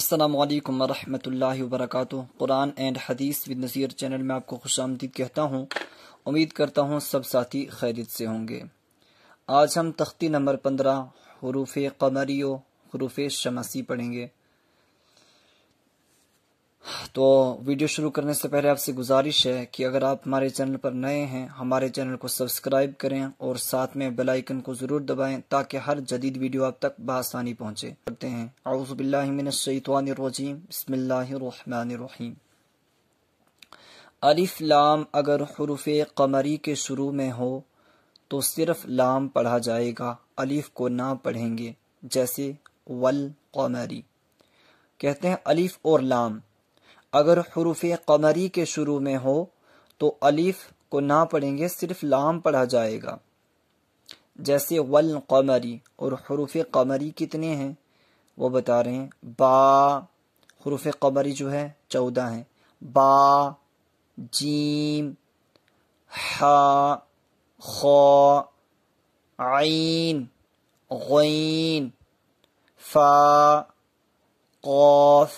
السلام علیکم ورحمۃ اللہ وبرکاتہ۔ قرآن اینڈ حدیث ود نذیر چینل میں آپ کو خوش آمدید کہتا ہوں۔ امید کرتا ہوں سب ساتھی خیریت سے ہوں گے۔ آج ہم تختی نمبر 15 حروف قمری و حروف شمسی پڑھیں گے۔ تو ویڈیو شروع کرنے سے پہلے آپ سے گزارش ہے کہ اگر آپ ہمارے چینل پر نئے ہیں ہمارے چینل کو سبسکرائب کریں اور ساتھ میں بیل آئیکن کو ضرور دبائیں تاکہ ہر جدید ویڈیو آپ تک بآسانی پہنچے۔ کرتے ہیں اعوذ باللہ من الشیطان الرجیم، بسم اللہ الرحمن الرحیم۔ الف لام اگر حروف قمری کے شروع میں ہو تو صرف لام پڑھا جائے گا، الف کو نہ پڑھیں گے، جیسے والقمری۔ کہتے ہیں الف اور لام اگر حروف قمری کے شروع میں ہو تو الف کو نہ پڑھیں گے، صرف لام پڑھا جائے گا، جیسے والقمری۔ اور حروف قمری کتنے ہیں وہ بتا رہے ہیں، با حروف قمری جو ہے 14 ہیں، با، جیم، حا، خا، عین، غین، فا، قاف،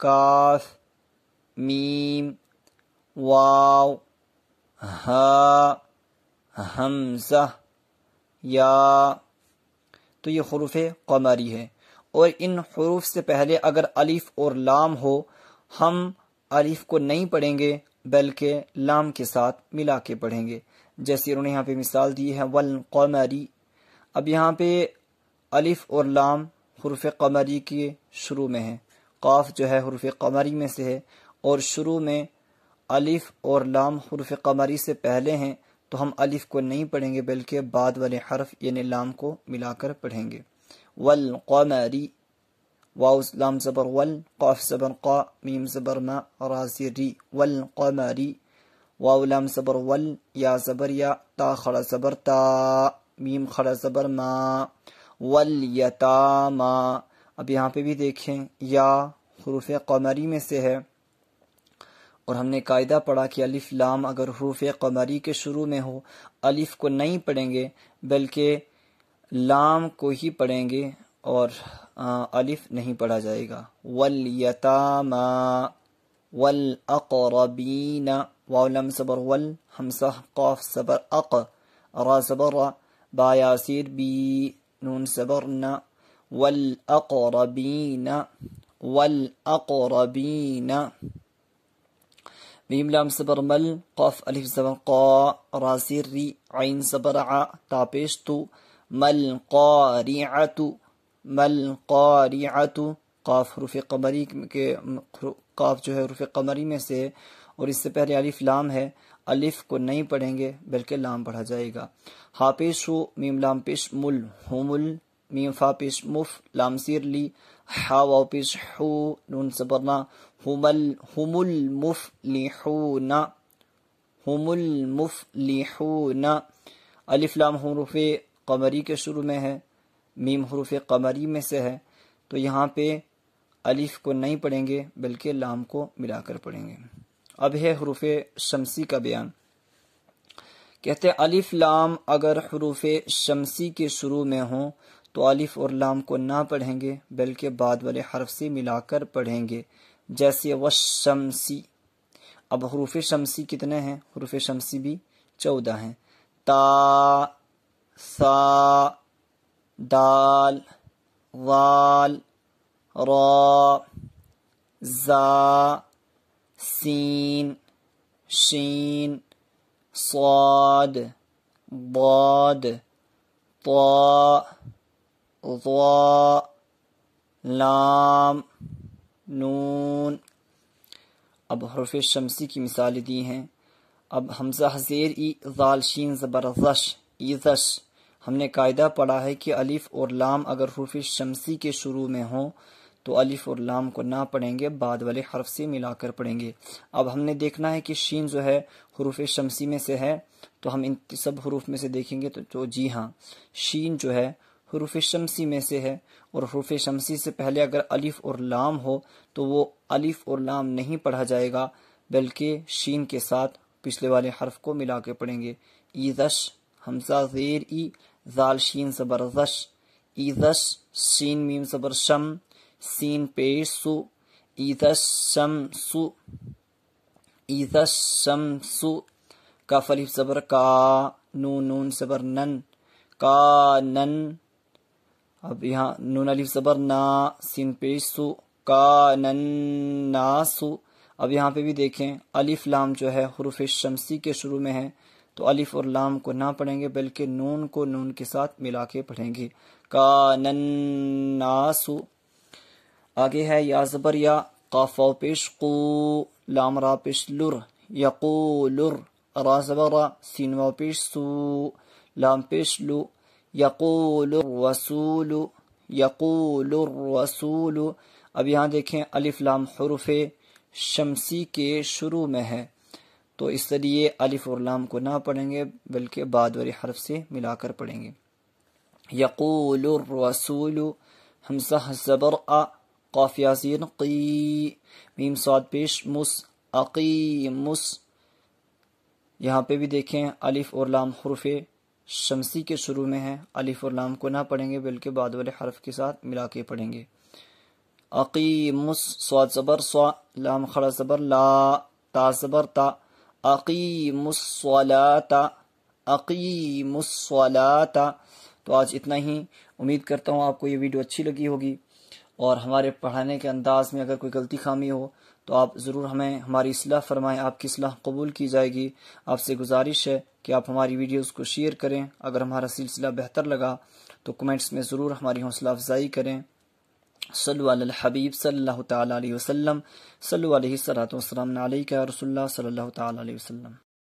کاف، میم، واو، ہا، حمزہ، یا۔ تو یہ حروف قمری ہے، اور ان حروف سے پہلے اگر الف اور لام ہو ہم الف کو نہیں پڑھیں گے بلکہ لام کے ساتھ ملا کے پڑھیں گے، جیسے انہوں نے یہاں پہ مثال دی ہے والقمری۔ اب یہاں پہ الف اور لام حروف قمری کے شروع میں ہے، قاف جو ہے حروف قمری میں سے ہے، اور شروع میں الف اور لام حروف قمری سے پہلے ہیں، تو ہم الف کو نہیں پڑھیں گے بلکہ بعد والے حرف یعنی لام کو ملا کر پڑھیں گے۔ والقمری، واو لام زبر ول، قاف زبر قا، میم زبر ما، را زیر ری، والقمری۔ واو لام زبر ول، یا زبر یا، تا خڑا زبر تا، میم خڑا زبر ما، والیتاما۔ اب یہاں پہ بھی دیکھیں یا حروف قمری میں سے ہے، اور ہم نے قاعدہ پڑھا کہ الف لام اگر حروف قمری کے شروع میں ہو الف کو نہیں پڑھیں گے بلکہ لام کو ہی پڑھیں گے اور الف نہیں پڑھا جائے گا۔ والیتاما، والاقربین، واو لام زبر ول، حمزہ قاف زبر اق، را زبر را، با یاسیر بی، نون زبر نا، والاقربین، والاقربین۔ میم لام زبر مل، قاف الف زبر قا، را زیر ری، عین زبر ع، تا پیش تو، مل قارعۃ، مل قارعۃ۔ قاف حروف قمری کے قاف جو ہے حروف قمری میں سے ہے، اور اس سے پہلے الف لام ہے، الف کو نہیں پڑھیں گے بلکہ لام پڑھا جائے گا۔ ہا پیش ہو، میم لام پیش مل، ہومل، میم فا پیش مف، لام زیر لی، حا واو پیش حو، نون زبرنا، هم المفلحون، هم المفلحون۔ الف لام حروف قمری کے شروع میں ہے، میم حروف قمری میں سے ہے، تو یہاں پہ الف کو نہیں پڑھیں گے بلکہ لام کو ملا کر پڑھیں گے۔ اب ہے حروف شمسی کا بیان۔ کہتے ہیں الف لام اگر حروف شمسی کے شروع میں ہوں تو الف اور لام کو نہ پڑھیں گے بلکہ بعد والے حرف سے ملا کر پڑھیں گے، جیسے والشمسی۔ اب حروف شمسی کتنے ہیں؟ حروف شمسی بھی 14 ہیں، تا، ثا، دال، ضال، را، زا، سین، شین، صاد، ضاد، طا، ظا، لام، نون۔ اب حروف شمسی کی مثالیں دی ہیں۔ اب حمزہ زیر ای، ذال شین زبر ذش، ایذش۔ ہم نے قاعدہ پڑھا ہے کہ الف اور لام اگر حروف شمسی کے شروع میں ہوں تو الف اور لام کو نہ پڑھیں گے، بعد والے حرف سے ملا کر پڑھیں گے۔ اب ہم نے دیکھنا ہے کہ شین جو ہے حروف شمسی میں سے ہے، تو ہم ان سب حروف میں سے دیکھیں گے تو جی ہاں شین جو ہے حروف شمسی میں سے ہے، اور حروف شمسی سے پہلے اگر الف اور لام ہو تو وہ الف اور لام نہیں پڑھا جائے گا بلکہ شین کے ساتھ پچھلے والے حرف کو ملا کے پڑھیں گے۔ ایذش، حمزہ زیر ای، ذال شین زبر ذش، ایذش، شین میم زبر شم، سین پیش سو، اذا الشمس، اذا الشمس، کاف الف زبر کا، نون نون زبر نن، کانن، اب یہاں نون الف زبر نا، سین پیش سو، کانن ناسو، اب یہاں پہ بھی دیکھیں الف لام جو ہے حروف شمسی کے شروع میں ہے، تو الف اور لام کو نہ پڑھیں گے بلکہ نون کو نون کے ساتھ ملا کے پڑھیں گے، کانن ناسو۔ آگے ہے یا زبر یا، قاف واو پیش قو، لام را پیش لر، یقولر، را زبر را، سین واو پیش سو، لام پیش لو، یقول الرسول، یقول الرسول۔ اب یہاں دیکھیں الف لام حروف شمسی کے شروع میں ہے، تو اس لیے الف اور لام کو نہ پڑھیں گے بلکہ بعد والی حرف سے ملا کر پڑھیں گے۔ یقول الرسول، حمزہ زبر آ، قاف یا زین قی، میم صاد پیش مس، اقیمس، یہاں پہ بھی دیکھیں الف اور لام حروف شمسی کے شروع میں ہے، الف اور لام کو نہ پڑھیں گے بلکہ بعد والے حرف کے ساتھ ملا کے پڑھیں گے۔ اقیمس، صاد زبر صا، لام کھڑا زبر لا، تا زبر تا، اقیموا الصلاۃ، اقیموا الصلاۃ۔ تو آج اتنا ہی، امید کرتا ہوں آپ کو یہ ویڈیو اچھی لگی ہوگی، اور ہمارے پڑھانے کے انداز میں اگر کوئی غلطی خامی ہو تو آپ ضرور ہمیں ہماری اصلاح فرمائیں، آپ کی اصلاح قبول کی جائے گی۔ آپ سے گزارش ہے کہ آپ ہماری ویڈیوز کو شیئر کریں، اگر ہمارا سلسلہ بہتر لگا تو کمنٹس میں ضرور ہماری حوصلہ افزائی کریں۔ صلو علی الحبیب صلی اللہ تعالی علیہ وسلم، صلو علیہ الصلوۃ والسلام علیک یا رسول اللہ صلی اللہ تعالی علیہ وسلم۔